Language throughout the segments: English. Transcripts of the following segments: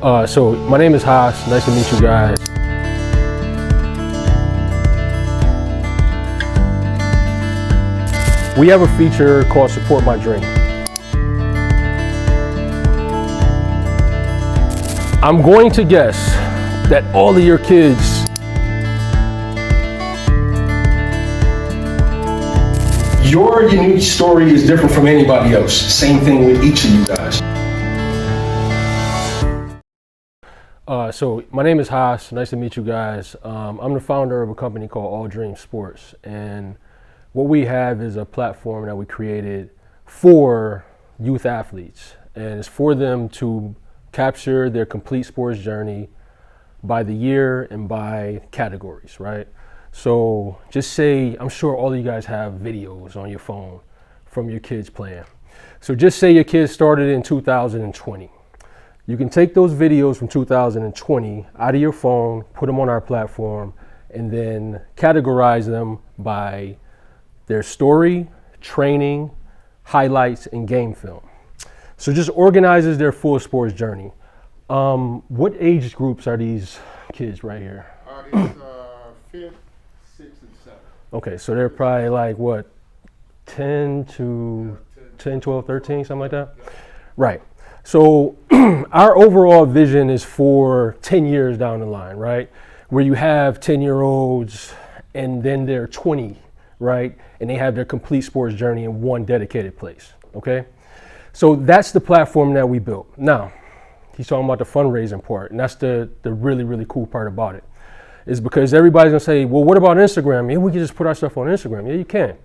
So my name is Haas. Nice to meet you guys. We have a feature called Support My Dream. I'm going to guess that all of your kids your unique story is different from anybody else. Same thing with each of you guys. So my name is Haas. Nice to meet you guys. I'm the founder of a company called All Dream Sports, and what we have is a platform that we created for youth athletes, and it's for them to capture their complete sports journey by the year and by categories, right? So just say, I'm sure all of you guys have videos on your phone from your kids playing. So just say your kids started in 2020. You can take those videos from 2020 out of your phone, put them on our platform, and then categorize them by their story, training, highlights, and game film. So just organizes their full sports journey. What age groups are these kids right here? It's 5th, 6th, and 7th. Okay, so they're probably like what, 10 to 10, 12, 13, something like that? Yeah. Right. So our overall vision is for 10 years down the line, right? Where you have 10-year-olds and then they're 20, right? And they have their complete sports journey in one dedicated place, okay? So that's the platform that we built. Now, he's talking about the fundraising part, and that's the really, really cool part about it, is because everybody's gonna say, well, what about Instagram? Yeah, we can just put our stuff on Instagram. Yeah, you can.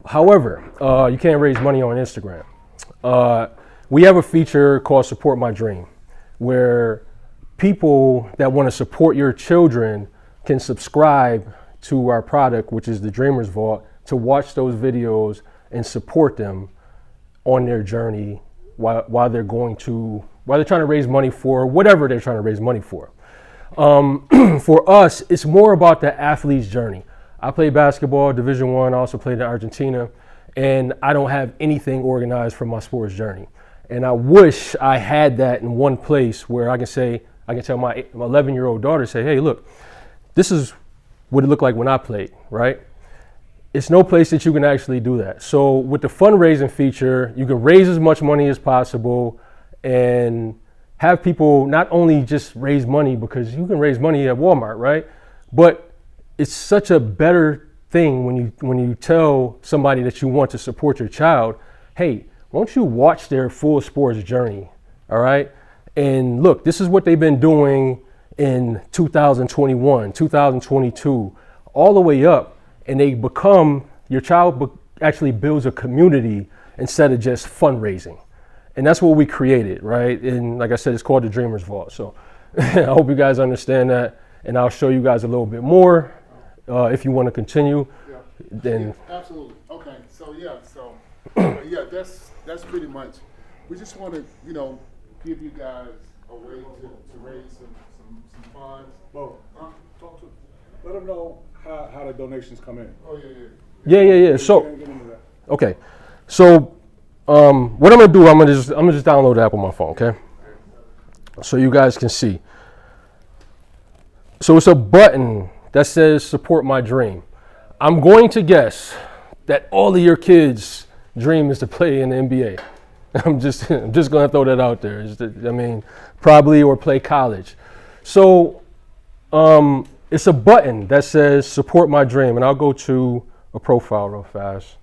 However, you can't raise money on Instagram. We have a feature called Support My Dream, where people that want to support your children can subscribe to our product, which is the Dreamers Vault, to watch those videos and support them on their journey while they're trying to raise money for whatever they're trying to raise money for. For us, it's more about the athlete's journey. I play basketball, Division I, I also played in Argentina, and I don't have anything organized for my sports journey. And I wish I had that in one place where I can tell my 11-year-old daughter, say, hey, look, this is what it looked like when I played, right? It's no place that you can actually do that. So with the fundraising feature, you can raise as much money as possible and have people not only just raise money, because you can raise money at Walmart, right? But it's such a better thing when you tell somebody that you want to support your child, hey, why don't you watch their full sports journey, all right? And look, this is what they've been doing in 2021, 2022, all the way up, and your child actually builds a community instead of just fundraising. And that's what we created, right? And like I said, it's called the Dreamers Vault. So I hope you guys understand that, and I'll show you guys a little bit more if you want to continue. Yeah. Then yeah, absolutely. Okay, so yeah, that's pretty much. We just want to, give you guys a way to raise some funds. Well, talk to, let them know how the donations come in. Oh yeah. Yeah. So, okay. So, what I'm gonna do, I'm gonna just download the app on my phone, okay? So you guys can see. So it's a button that says Support My Dream. I'm going to guess that all of your kids' dream is to play in the NBA. I'm just gonna throw that out there. Probably, or play college. So it's a button that says Support My Dream, and I'll go to a profile real fast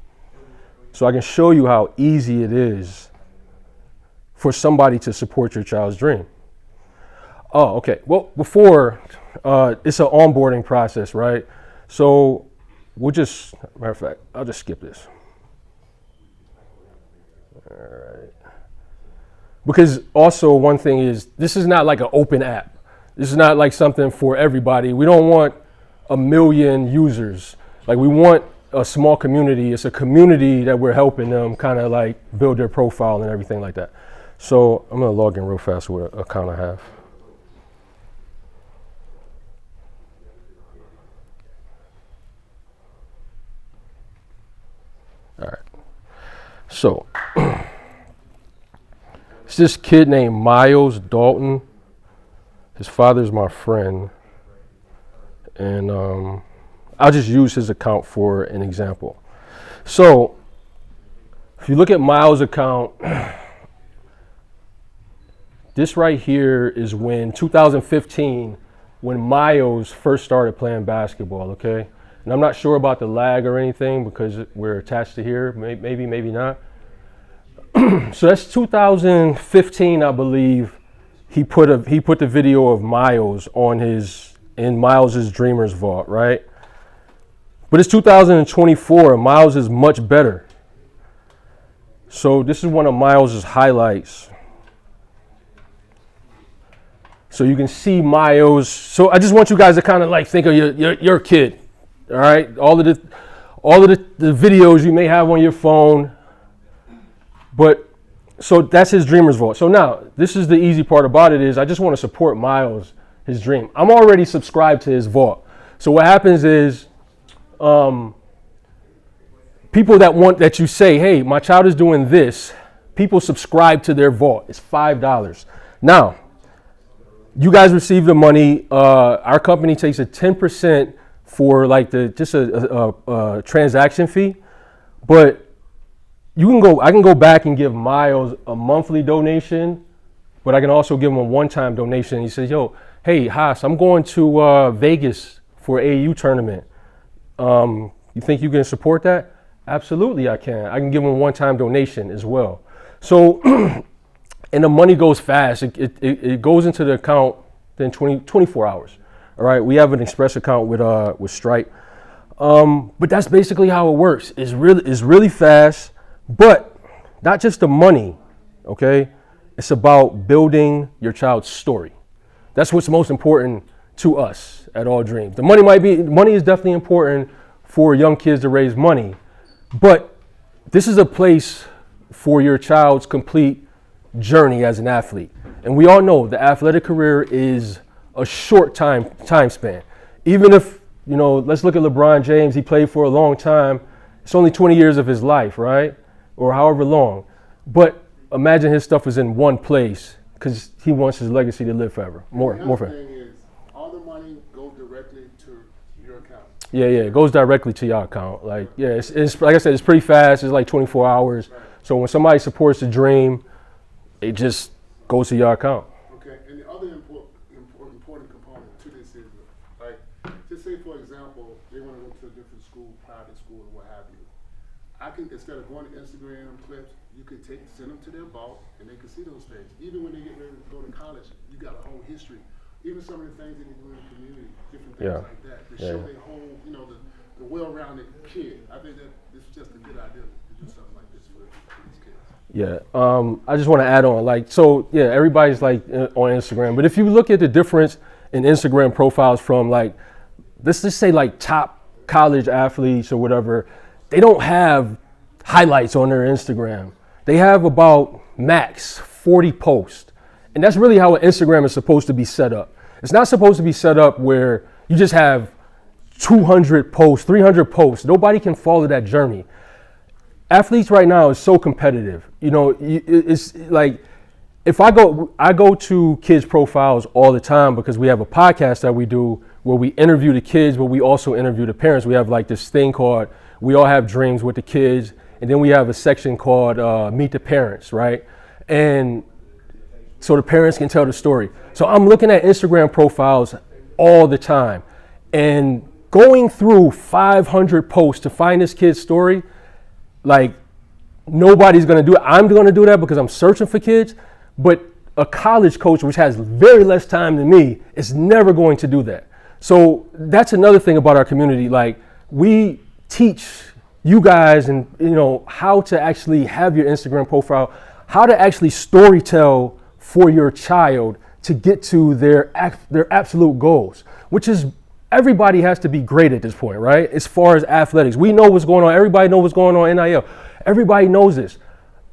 so I can show you how easy it is for somebody to support your child's dream. Oh, okay. Well, before, it's an onboarding process, right? So matter of fact, I'll just skip this. All right. Because also one thing is, this is not like an open app. This is not like something for everybody. We don't want 1 million users. Like, we want a small community. It's a community that we're helping them kind of like build their profile and everything like that. So I'm gonna log in real fast with an account I have. All right. So it's this kid named Miles Dalton. His father's my friend, and I'll just use his account for an example. So if you look at Miles' account, this right here is when 2015, when Miles first started playing basketball, okay? And I'm not sure about the lag or anything because we're attached to here, maybe, maybe not. So that's 2015, I believe. He put the video of Miles in Miles's Dreamers Vault, right? But it's 2024, and Miles is much better. So this is one of Miles's highlights. So you can see Miles. So I just want you guys to kind of like think of your kid, all right? All of the videos you may have on your phone. But so that's his Dreamers Vault. So now this is the easy part about it is I just want to support Miles, his dream. I'm already subscribed to his vault. So what happens is people that you say, hey, my child is doing this, people subscribe to their vault. It's $5. Now, you guys receive the money. Our company takes a 10% for like just a transaction fee, but I can go back and give Miles a monthly donation, but I can also give him a one-time donation. He says, yo, hey, Haas, I'm going to Vegas for AAU tournament. You think you can support that? Absolutely, I can. I can give him a one-time donation as well. So, and the money goes fast. It goes into the account in 24 hours. All right, we have an express account with Stripe. But that's basically how it works. It's really fast. But not just the money, okay? It's about building your child's story. That's what's most important to us at All Dreams. The money is definitely important for young kids to raise money, but this is a place for your child's complete journey as an athlete. And we all know the athletic career is a short time span. Even if, let's look at LeBron James, he played for a long time. It's only 20 years of his life, right? Or however long. But imagine his stuff is in one place because he wants his legacy to live forever. More forever. The thing is, all the money goes directly to your account. Yeah, it goes directly to your account. Like, yeah, it's like I said, it's pretty fast. It's like 24 hours. Right. So when somebody supports the dream, it just goes to your account. Okay, and the other important component to this is, like, just say for example, they want to go to a different school, private school, or what have you. I can, instead of going to Instagram clips, you could send them to their vault and they can see those things. Even when they get ready to go to college, you got a whole history. Even some of the things that they do in the community, different things like that, to show their whole, the well-rounded kid. I think that it's just a good idea to do something like this for these kids. Yeah, I just want to add on, everybody's like on Instagram, but if you look at the difference in Instagram profiles from let's just say top college athletes or whatever, they don't have highlights on their Instagram. They have about max 40 posts. And that's really how an Instagram is supposed to be set up. It's not supposed to be set up where you just have 200 posts, 300 posts. Nobody can follow that journey. Athletes right now is so competitive. It's like, if I go to kids' profiles all the time because we have a podcast that we do where we interview the kids, but we also interview the parents. We have this thing called We All Have Dreams with the Kids, and then we have a section called Meet the Parents, right? And so the parents can tell the story. So I'm looking at Instagram profiles all the time and going through 500 posts to find this kid's story, nobody's gonna do it. I'm gonna do that because I'm searching for kids, but a college coach, which has very less time than me, is never going to do that. So that's another thing about our community. We teach you guys and how to actually have your Instagram profile, how to actually storytell for your child to get to their absolute goals, which is everybody has to be great at this point, right? As far as athletics, we know what's going on. Everybody knows what's going on in NIL. Everybody knows this.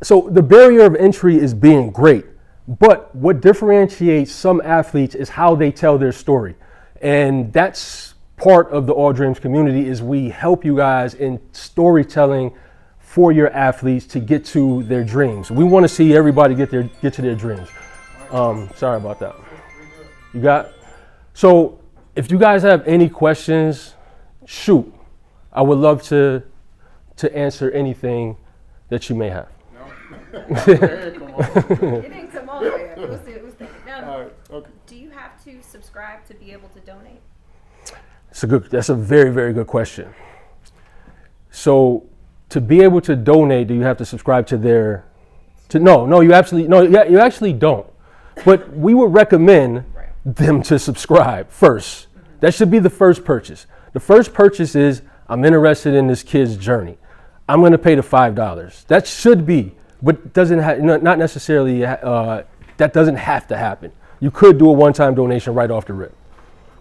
So the barrier of entry is being great, but what differentiates some athletes is how they tell their story. And that's part of the All Dreams community, is we help you guys in storytelling for your athletes to get to their dreams. We want to see everybody get to their dreams. Sorry about that. You got? So if you guys have any questions, shoot. I would love to answer anything that you may have. Hey, come on. It didn't come on there. It was there. Now, All right, okay. do you have to subscribe to be able to donate? That's a very, very good question. So to be able to donate, do you have to subscribe to their, you actually don't. But we would recommend them to subscribe first. That should be the first purchase. The first purchase is, I'm interested in this kid's journey. I'm going to pay the $5. That should be, but doesn't not necessarily, that doesn't have to happen. You could do a one-time donation right off the rip,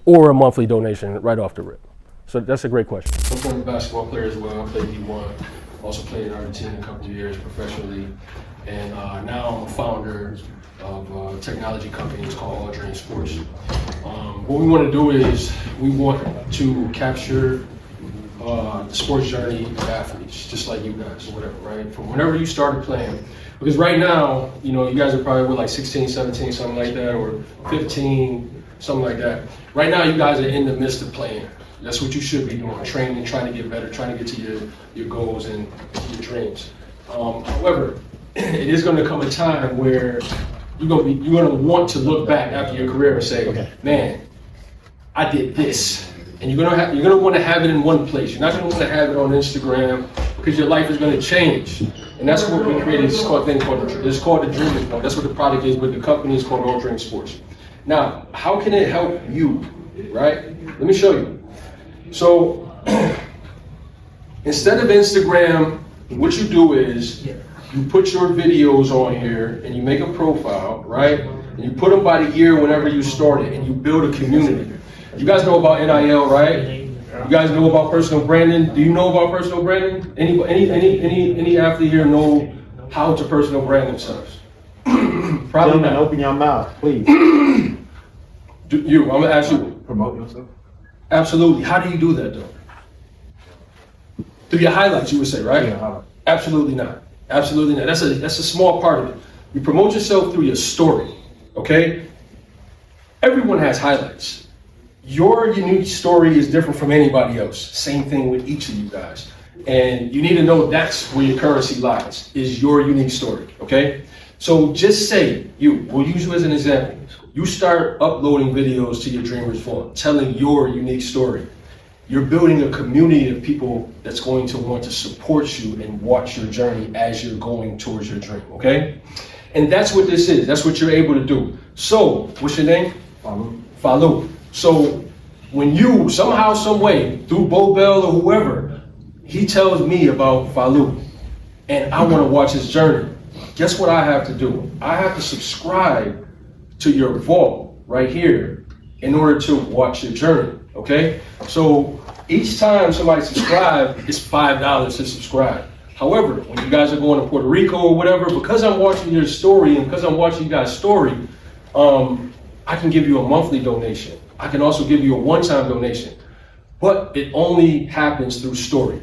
or a monthly donation right off the rip. So that's a great question. I'm a former basketball player as well. I played D1, also played in Argentina a couple of years professionally, and now I'm a founder of a technology company. It's called All Dream Sports. What we want to do is we want to capture the sports journey of athletes, just like you guys or whatever, right? From whenever you started playing. Because right now, you guys are probably like 16, 17, something like that, or 15, something like that. Right now, you guys are in the midst of playing. That's what you should be doing, training, trying to get better, trying to get to your goals and your dreams. However, it is going to come a time where you're going to want to look back after your career and say, man, I did this. And you're gonna want to have it in one place. You're not gonna want to have it on Instagram because your life is going to change. And that's what we created. It's called the Dreaming Point. That's what the product is, but the company is called All Dream Sports. Now, how can it help you, right? Let me show you. So instead of Instagram, what you do is you put your videos on here and you make a profile, right? And you put them by the year whenever you started, and you build a community. You guys know about NIL, right? You guys know about personal branding. Do you know about personal branding? Any athlete here know how to personal brand themselves? Probably Gentlemen, not. open your mouth, please. I'm gonna ask you. Promote yourself. Absolutely. How do you do that though? Through your highlights, you would say, right? Yeah. Absolutely not. Absolutely not. That's a small part of it. You promote yourself through your story. Okay? Everyone has highlights. Your unique story is different from anybody else. Same thing with each of you guys. And you need to know that's where your currency lies, is your unique story, okay? So just say, we'll use you as an example. You start uploading videos to your Dreamers Forum, telling your unique story. You're building a community of people that's going to want to support you and watch your journey as you're going towards your dream, okay? And that's what this is. That's what you're able to do. So, what's your name? Falu. So when you, somehow, some way, through Bo Bell or whoever, he tells me about Falu, and I want to watch his journey, guess what I have to do? I have to subscribe to your vault right here in order to watch your journey, okay? So each time somebody subscribes, it's $5 to subscribe. However, when you guys are going to Puerto Rico or whatever, because I'm watching your story and because I'm watching you guys' story, I can give you a monthly donation. I can also give you a one-time donation, but it only happens through story.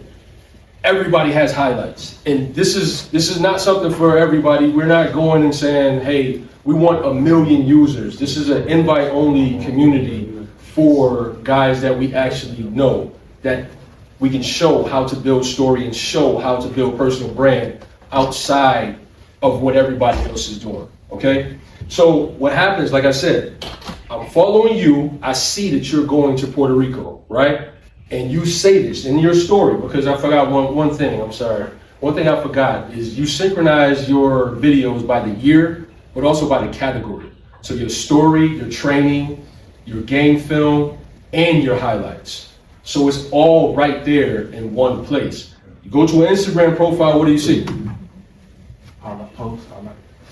Everybody has highlights, and this is not something for everybody. We're not going and saying, hey, we want 1 million users. This is an invite-only community for guys that we actually know, that we can show how to build story and show how to build personal brand outside of what everybody else is doing, okay? So what happens, like I said, I'm following you. I see that you're going to Puerto Rico, right? And you say this in your story, because I forgot one thing, I'm sorry. One thing I forgot is you synchronize your videos by the year, but also by the category. So your story, your training, your game film, and your highlights. So it's all right there in one place. You go to an Instagram profile, what do you see?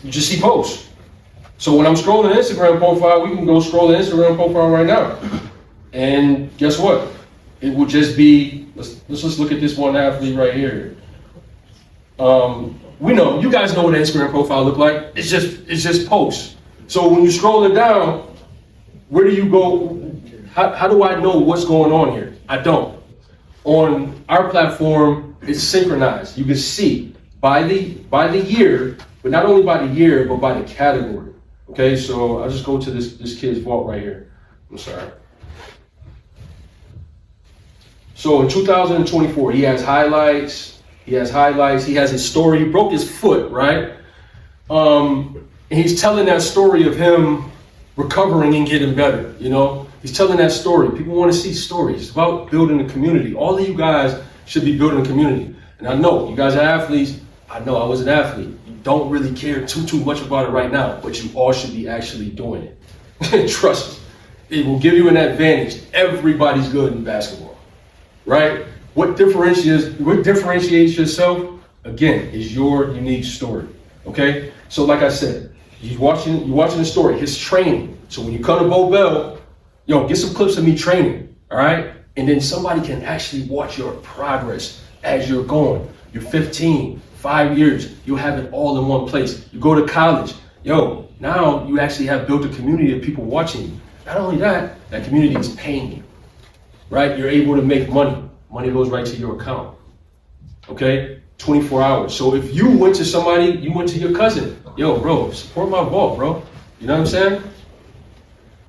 You just see posts. So when I'm scrolling the Instagram profile, we can go scroll the Instagram profile right now. And guess what? It will just be, let's just look at this one athlete right here. We know, you guys know what an Instagram profile look like. It's just posts. So when you scroll it down, where do you go? How do I know what's going on here? I don't. On our platform, it's synchronized. You can see by the year, but not only by the year, but by the category. Okay, so I'll just go to this kid's vault right here. I'm sorry. So in 2024, he has highlights. He has his story. He broke his foot, right? And he's telling that story of him recovering and getting better, you know? He's telling that story. People want to see stories. It's about building a community. All of you guys should be building a community. And I know you guys are athletes. I know I was an athlete. You don't really care too much about it right now, but you all should be actually doing it. Trust me. It will give you an advantage. Everybody's good in basketball, right? What differentiates yourself, again, is your unique story, okay? So like I said, you're watching the story, his training. So when you come to Bo Bell, get some clips of me training, all right? And then somebody can actually watch your progress as you're going. You're 15, 5 years, you'll have it all in one place. You go to college, now you actually have built a community of people watching you. Not only that community is paying you, right? You're able to make money. Money goes right to your account, okay? 24 hours. So if you went to somebody, you went to your cousin, bro, support my vault, bro. You know what I'm saying?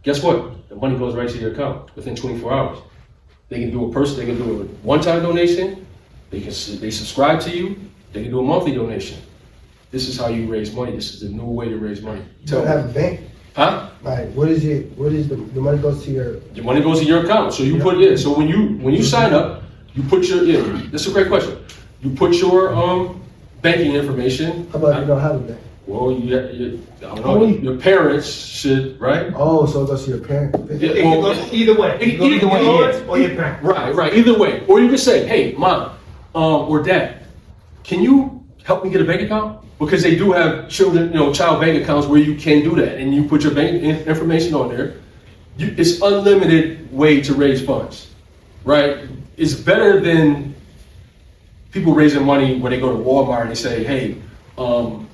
Guess what? The money goes right to your account within 24 hours. They can do a one-time donation. They subscribe to you. They can do a monthly donation. This is how you raise money. This is the new way to raise money. You don't have a bank? Huh? Like, what is the money goes to your... Your money goes to your account. So you put it, so when you sign up, you put that's a great question. You put your banking information. How about you don't have a bank? Well, I don't know, your parents should, right? Oh, so it goes to your parents. Yeah, well, Either way. Either way, yeah. Or your parents. Right, either way. Or you can say, hey, mom or dad, can you help me get a bank account? Because they do have child bank accounts where you can do that, and you put your bank information on there. It's unlimited way to raise funds, right? It's better than people raising money when they go to Walmart and they say, hey, I'm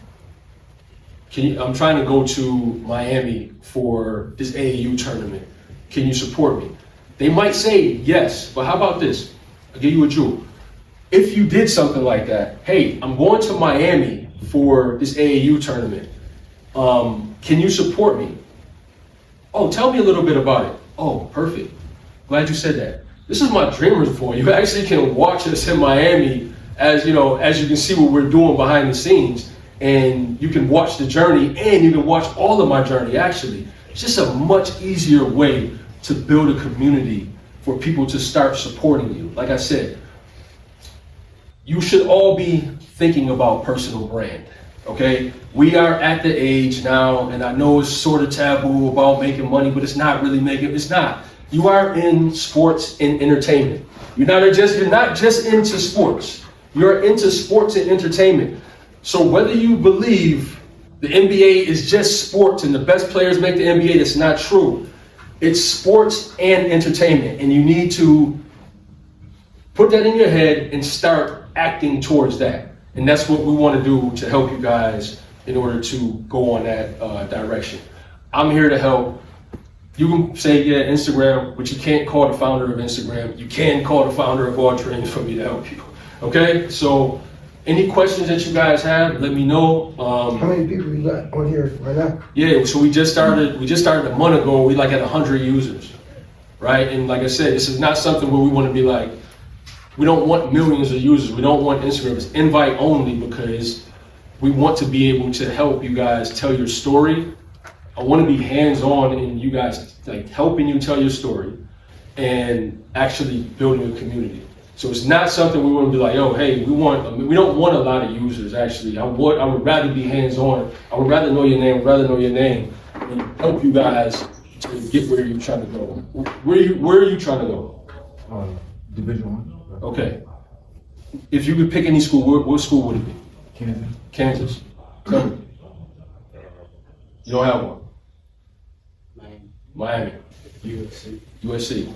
trying to go to Miami for this AAU tournament. Can you support me? They might say yes, but how about this? I'll give you a jewel. If you did something like that, hey, I'm going to Miami for this AAU tournament. Can you support me? Oh, tell me a little bit about it. Oh, perfect. Glad you said that. This is my dreamers for you. Actually can watch us in Miami as you can see what we're doing behind the scenes, and you can watch the journey and you can watch all of my journey actually. It's just a much easier way to build a community for people to start supporting you. Like I said, you should all be thinking about personal brand, okay? We are at the age now, and I know it's sort of taboo about making money, but it's not. You are in sports and entertainment. You're not just into sports. You're into sports and entertainment. So whether you believe the NBA is just sports and the best players make the NBA, that's not true. It's sports and entertainment, and you need to put that in your head and start acting towards that. And that's what we want to do to help you guys in order to go on that direction. I'm here to help. You can say, Instagram, but you can't call the founder of Instagram. You can call the founder of All Dreams for me to help you. Okay? So any questions that you guys have, let me know. How many people you got on here right now? Yeah, so we just started a month ago. We at 100 users, right? And like I said, this is not something where we want to be like, we don't want millions of users. We don't want Instagram. It's invite only because we want to be able to help you guys tell your story. I want to be hands-on in you guys, like helping you tell your story and actually building a community. So it's not something we want to be like, hey, we don't want a lot of users actually. I would rather be hands-on. I would rather know your name, and help you guys to get where you're trying to go. Where are you trying to go? Division I. Okay. If you could pick any school, what school would it be? Kansas. Tell me. You don't have one? Miami. USC. UCLA.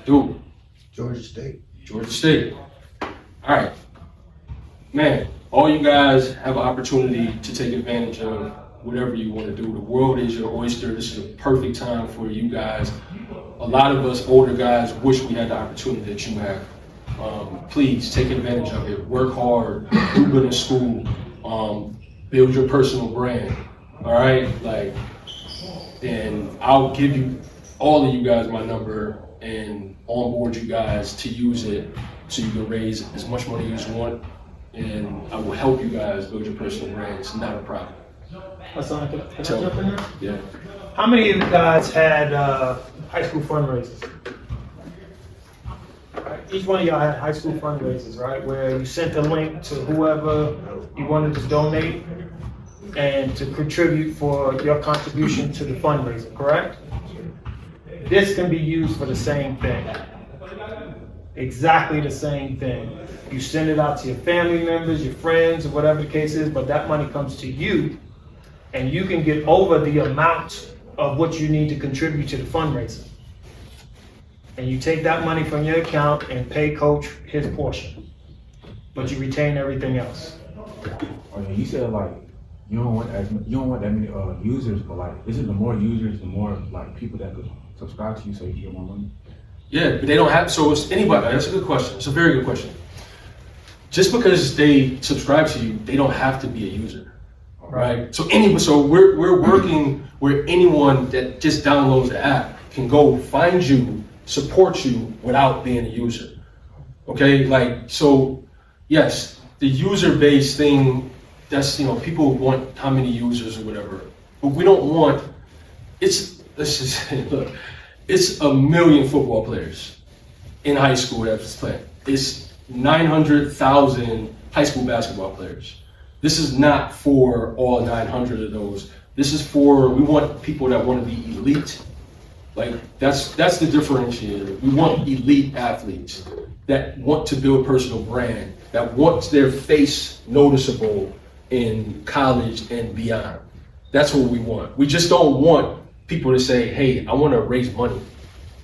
Duke. Georgia State. All right. Man, all you guys have an opportunity to take advantage of whatever you want to do. The world is your oyster. This is a perfect time for you guys. A lot of us older guys wish we had the opportunity that you have. Please take advantage of it. Work hard, do good in school, build your personal brand. All right, like, and I'll give you all of you guys my number and onboard you guys to use it so you can raise as much money as you want, and I will help you guys build your personal brand. It's not a problem. Hassan, can I So, jump in there? yeah. How many of you guys had high school fundraisers? Right, each one of y'all had high school fundraisers, right? Where you sent a link to whoever you wanted to donate and to contribute for your contribution to the fundraiser, correct? This can be used for the same thing. Exactly the same thing. You send it out to your family members, your friends, or whatever the case is, but that money comes to you, and you can get over the amount of what you need to contribute to the fundraiser. And you take that money from your account and pay Coach his portion, but you retain everything else. Oh, yeah, you said like you don't want that many users, but like, is it the more users, the more like people that could subscribe to you so you can get more money? Yeah, but they don't have, so it's anybody. That's a good question. It's a very good question. Just because they subscribe to you, they don't have to be a user, right? So we're working where anyone that just downloads the app can go find you, support you without being a user. Okay, like, so yes, the user-based thing, that's, people want how many users or whatever, but we don't want, let's just say, look, it's 1 million football players in high school that's playing. It's 900,000 high school basketball players. This is not for all 900 of those. This is for, we want people that want to be elite. Like, that's the differentiator. We want elite athletes that want to build personal brand, that want their face noticeable in college and beyond. That's what we want. We just don't want people to say, hey, I want to raise money.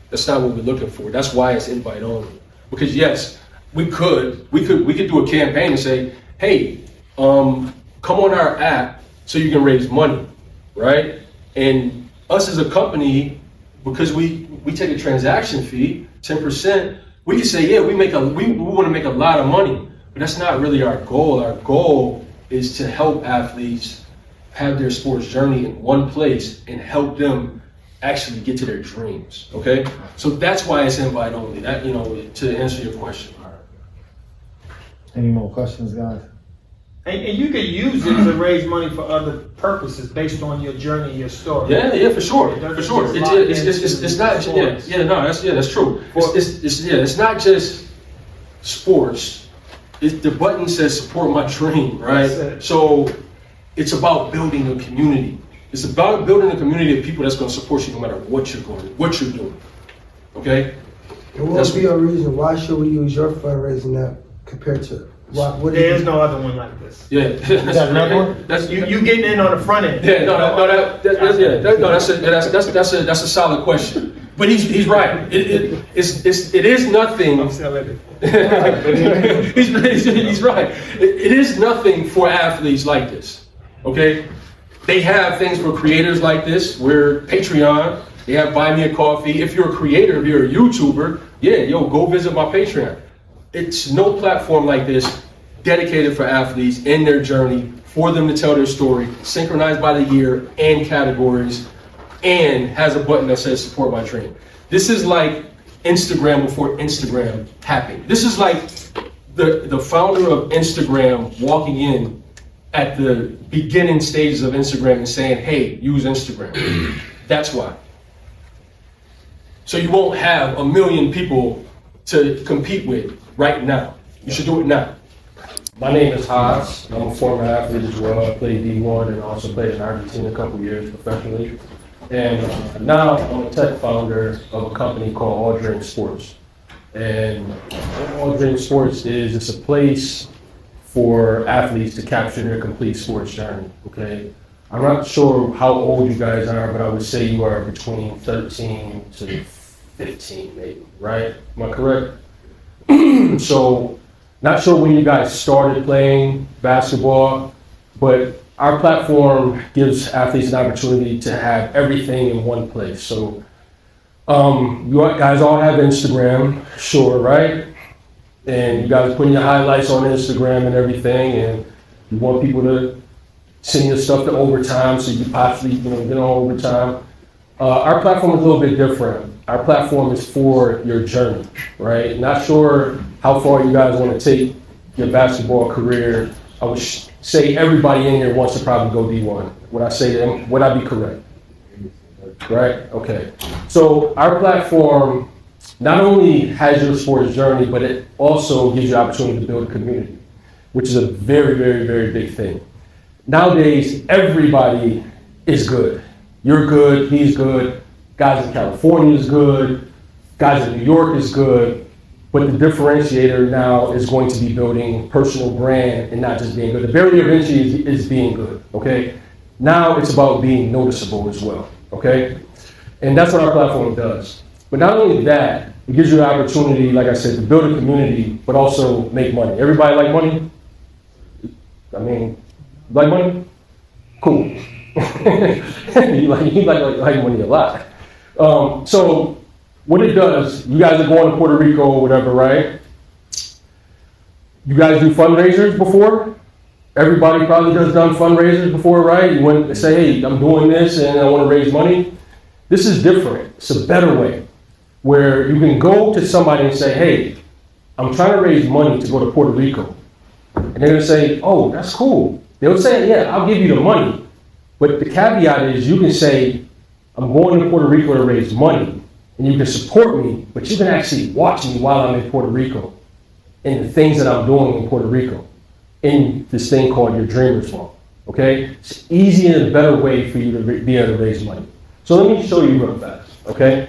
That's not what we're looking for. That's why it's invite only. Because yes, we could do a campaign and say, hey, come on our app so you can raise money, right? And us as a company, because we take a transaction fee, 10%, we can say, yeah, we want to make a lot of money, but that's not really our goal. Our goal is to help athletes have their sports journey in one place and help them actually get to their dreams, okay? So that's why it's invite only, that, to answer your question. Any more questions, guys? And you can use it to raise money for other purposes based on your journey, your story. Yeah, for sure, It for sure. doesn't just lock It's not, sports. that's true. It's not just sports. The button says support my dream, right? That's it. So it's about building a community. It's about building a community of people that's going to support you no matter what you're doing. Okay? And what would be a reason why should we use your fundraising app compared to what There is no other one like this. Yeah. got another one? That's You getting in on the front end. Yeah, that's a solid question. But he's right. It is nothing. I'm selling it. He's right. It is nothing for athletes like this. Okay, they have things for creators like this. We're Patreon. They have Buy Me a Coffee. If you're a creator, if you're a YouTuber, go visit my Patreon. It's no platform like this dedicated for athletes in their journey, for them to tell their story, synchronized by the year and categories, and has a button that says support my dream. This is like Instagram before Instagram happened. This is like the founder of Instagram walking in at the beginning stages of Instagram and saying, hey, use Instagram. That's why. So you won't have 1 million people to compete with right now. You should do it now. My name is Haas. I'm a former athlete as well. I played D1 and also played in Argentina a couple years professionally. And now I'm a tech founder of a company called All Dream Sports. And All Dream Sports is it's a place for athletes to capture their complete sports journey, okay? I'm not sure how old you guys are, but I would say you are between 13 to 15 maybe, right? Am I correct? So, not sure when you guys started playing basketball, but our platform gives athletes an opportunity to have everything in one place. So, you guys all have Instagram, sure, right? And you guys putting your highlights on Instagram and everything, and You want people to send your stuff to overtime so you can possibly, get on overtime. Our platform is a little bit different. Our platform is for your journey, right? Not sure how far you guys want to take your basketball career. I would say everybody in here wants to probably go D1. Would I say that? Would I be correct? Right? Okay. So our platform not only has your sports journey, but it also gives you the opportunity to build a community, which is a very, very, very big thing. Nowadays, everybody is good. You're good, he's good, guys in California is good, guys in New York is good, but the differentiator now is going to be building personal brand and not just being good. The barrier of entry is being good, okay? Now it's about being noticeable as well, okay? And that's what our platform does. But not only that, it gives you the opportunity, like I said, to build a community, but also make money. Everybody like money? I mean, like money? Cool. you like money a lot. So what it does, you guys are going to Puerto Rico or whatever, right? You guys do fundraisers before? Everybody probably has done fundraisers before, right? You went and say, hey, I'm doing this and I want to raise money. This is different. It's a better way where you can go to somebody and say, hey, I'm trying to raise money to go to Puerto Rico. And they're going to say, oh, that's cool. They'll say, yeah, I'll give you the money. But the caveat is you can say, I'm going to Puerto Rico to raise money, and you can support me, but you can actually watch me while I'm in Puerto Rico and the things that I'm doing in Puerto Rico in this thing called your Dreamers Vault, okay? It's easy and a better way for you to be able to raise money. So let me show you real fast, okay?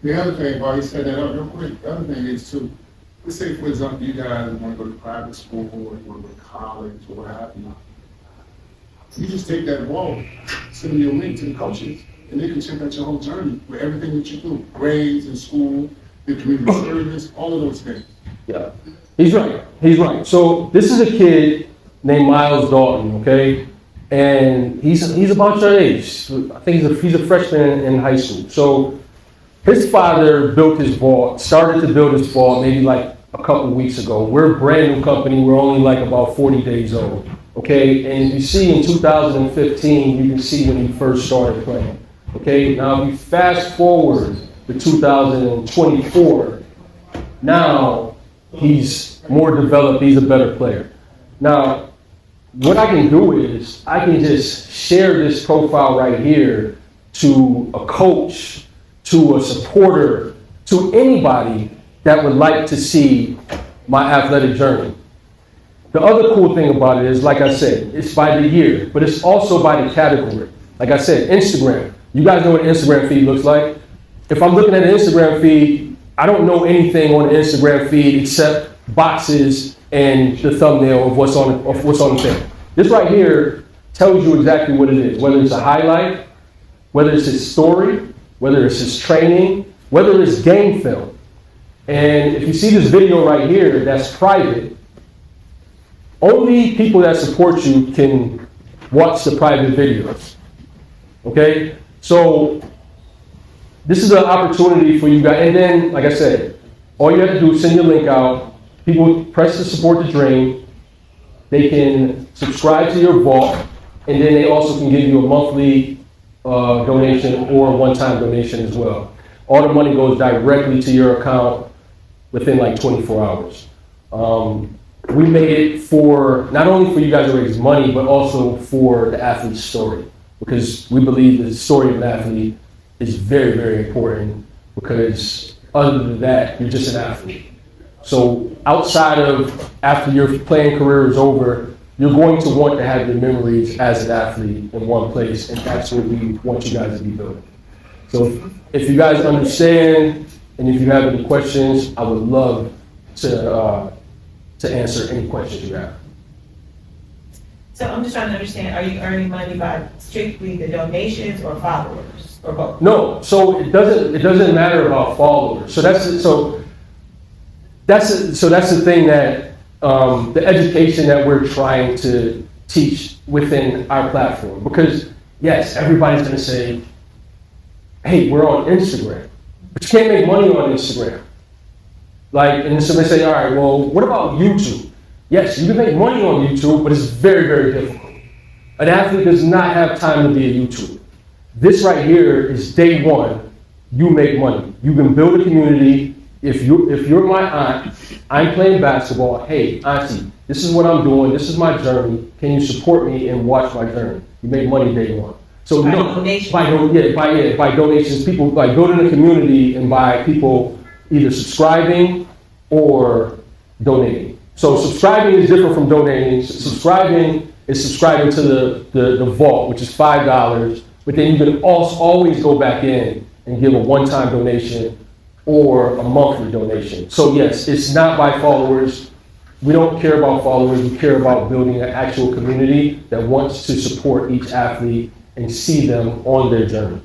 The other thing, while you said that up real quick, the other thing is too, let's say for example, you guys want to go to private school or you want to go to college or what have you. You just take that wall, send them your link to the coaches, and they can check out your whole journey with everything that you do, grades in school, the community service, all of those things. Yeah, he's right. He's right. So this is a kid named Miles Dalton, okay, and he's about your age. I think he's a freshman in high school. So his father built his vault, started to build his vault maybe like a couple weeks ago. We're a brand new company. We're only like about 40 days old. Okay, and you see in 2015, you can see when he first started playing. Okay, now if you fast forward to 2024, now he's more developed, he's a better player. Now, what I can do is I can just share this profile right here to a coach, to a supporter, to anybody that would like to see my athletic journey. The other cool thing about it is, like I said, it's by the year, but it's also by the category. Like I said, Instagram. You guys know what an Instagram feed looks like. If I'm looking at an Instagram feed, I don't know anything on the Instagram feed except boxes and the thumbnail of what's on the thing. This right here tells you exactly what it is, whether it's a highlight, whether it's his story, whether it's his training, whether it's game film. And if you see this video right here that's private, only people that support you can watch the private videos, okay? So this is an opportunity for you guys. And then, like I said, all you have to do is send your link out. People press to support the dream. They can subscribe to your vault, and then they also can give you a monthly donation or a one-time donation as well. All the money goes directly to your account within like 24 hours. We made it for not only for you guys to raise money, but also for the athlete's story, because we believe the story of an athlete is very, very important, because other than that, you're just an athlete. So outside of after your playing career is over, you're going to want to have your memories as an athlete in one place, and that's what we want you guys to be building. So if you guys understand, and if you have any questions, I would love to answer any questions you have. So I'm just trying to understand, are you earning money by strictly the donations or followers or both? No, so it doesn't matter about followers. So that's the thing that the education that we're trying to teach within our platform. Because yes, everybody's going to say, hey, we're on Instagram, but you can't make money on Instagram. Like, and somebody say, all right, well, what about YouTube? Yes, you can make money on YouTube, but it's very, very difficult. An athlete does not have time to be a YouTuber. This right here is day one, you make money. You can build a community. If you're my aunt, I'm playing basketball, hey, auntie, this is what I'm doing, this is my journey, can you support me and watch my journey? You make money day one. So By no, donations. by donations, people like building a community and by people either subscribing or donating. So subscribing is different from donating. Subscribing is subscribing to the vault, which is $5, but then you can also always go back in and give a one-time donation or a monthly donation. So yes, it's not by followers. We don't care about followers. We care about building an actual community that wants to support each athlete and see them on their journey.